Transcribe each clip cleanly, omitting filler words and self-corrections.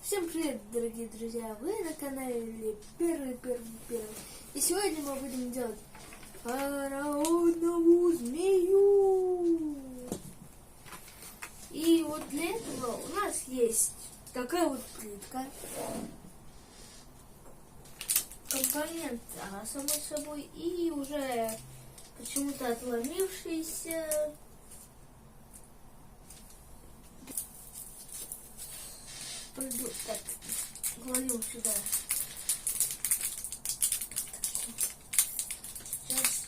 Всем привет, дорогие друзья! Вы на канале Первый. И сегодня мы будем делать фараонову змею. И вот для этого у нас есть такая вот плитка. Компонент, само собой, и уже почему-то отломившийся. Так, кладем сюда. Сейчас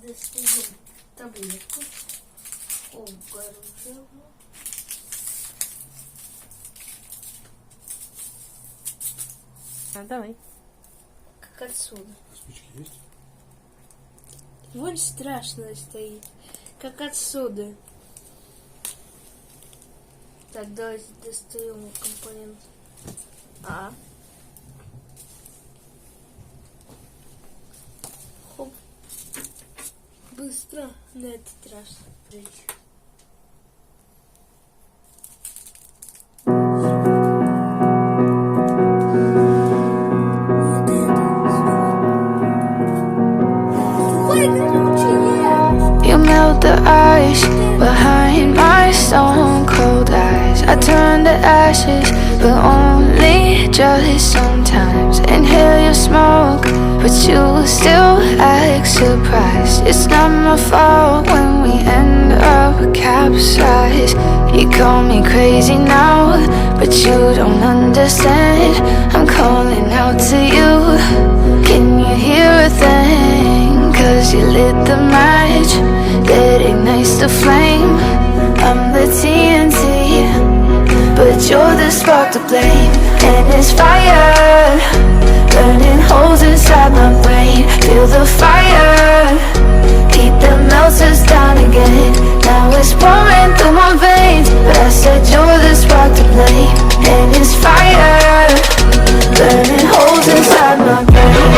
достаем таблетку. Оружие. Давай. Как отсюда. Спички есть? Вон страшно стоит. Как отсюда. Так, давайте достаем компонент. Хоп. Быстро на этот раз. You melt the ice behind my stone cold eyes. I turn to ashes, but only just sometimes. Inhale your smoke, but you still act surprised. It's not my fault when we end up capsized. You call me crazy now, but you don't understand. I'm calling out to you. Can you hear a thing? 'Cause you lit the match that ignites the flame. I'm the TNT, but you're the spark to blame. And it's fire, burning holes inside my brain. Feel the fire, heat that melts us down again. Now it's pouring through my veins, but I said you're the spark to blame. And it's fire, burning holes inside my brain.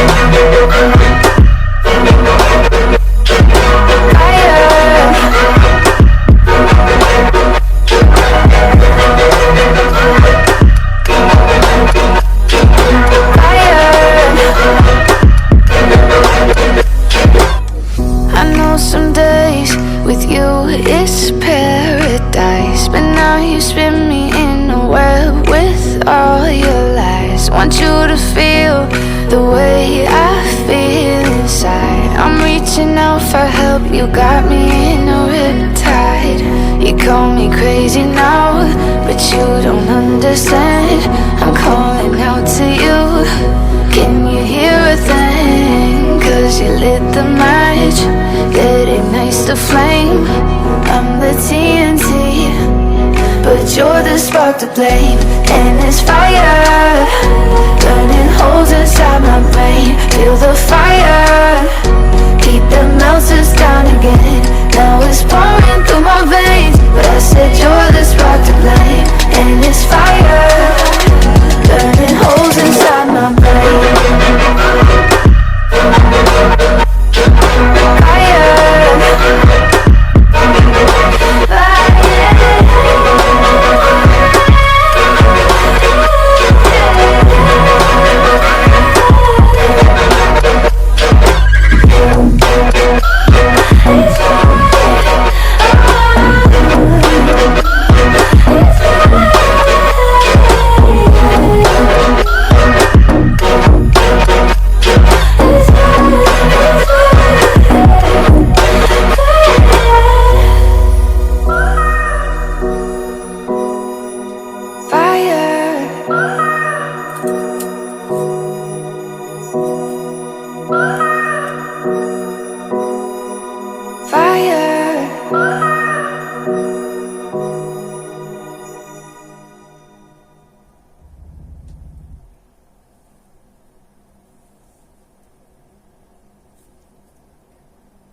It's paradise, but now you spin me in a web with all your lies. Want you to feel the way I feel inside. I'm reaching out for help, you got me in a riptide. You call me crazy now, but you don't understand. I'm calling out to you. Can you hear a thing? 'Cause you lit the match that ignites the flame. I'm the TNT, but you're the spark to blame. And it's fire, burning holes inside my brain. Feel the fire, heat that melts us down again. Now it's pouring through my veins, but I said you're the spark to blame. And it's fire, burning holes inside my brain.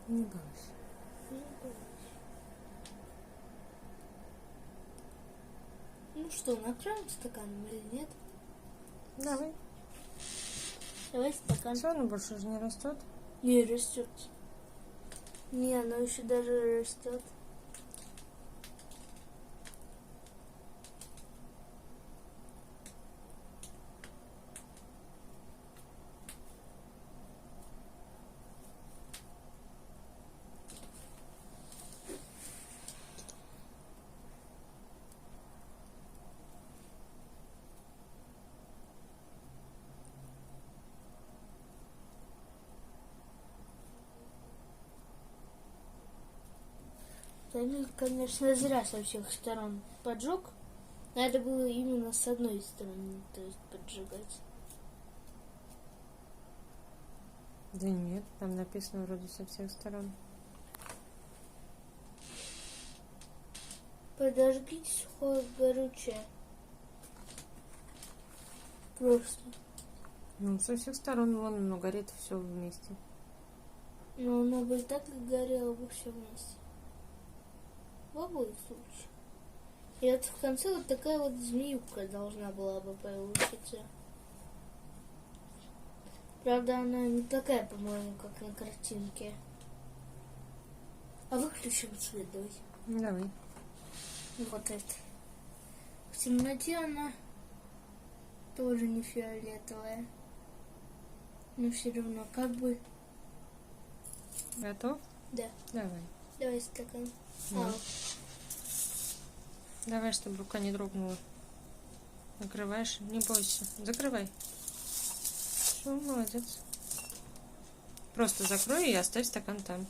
Не бойся. Ну что, накроем стаканом или нет? Давай. Давай стакан. Все, оно больше уже не растет. Не растет. Не, оно еще даже растет. Камиль, конечно, зря со всех сторон поджег. Надо было именно с одной стороны, то есть поджигать. Да нет, там написано вроде со всех сторон. Подожгите сухое горючее. Просто. Ну, со всех сторон вон оно горит все вместе. Но оно бы и так и горело бы все вместе. В обоих случаях. И вот в конце вот такая вот змеюка должна была бы получиться. Правда, она не такая, по-моему, как на картинке. А выключим свет, давай. Давай. Вот это. В темноте она тоже не фиолетовая. Но все равно как бы... Готов? Да. Давай. Давай стакан. Ну. Давай, чтобы рука не дрогнула. Накрываешь, не бойся. Закрывай. Все, молодец. Просто закрой и оставь стакан там.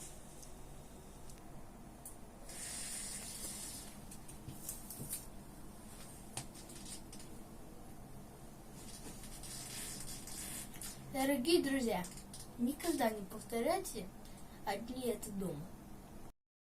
Дорогие друзья, никогда не повторяйте одни это дома.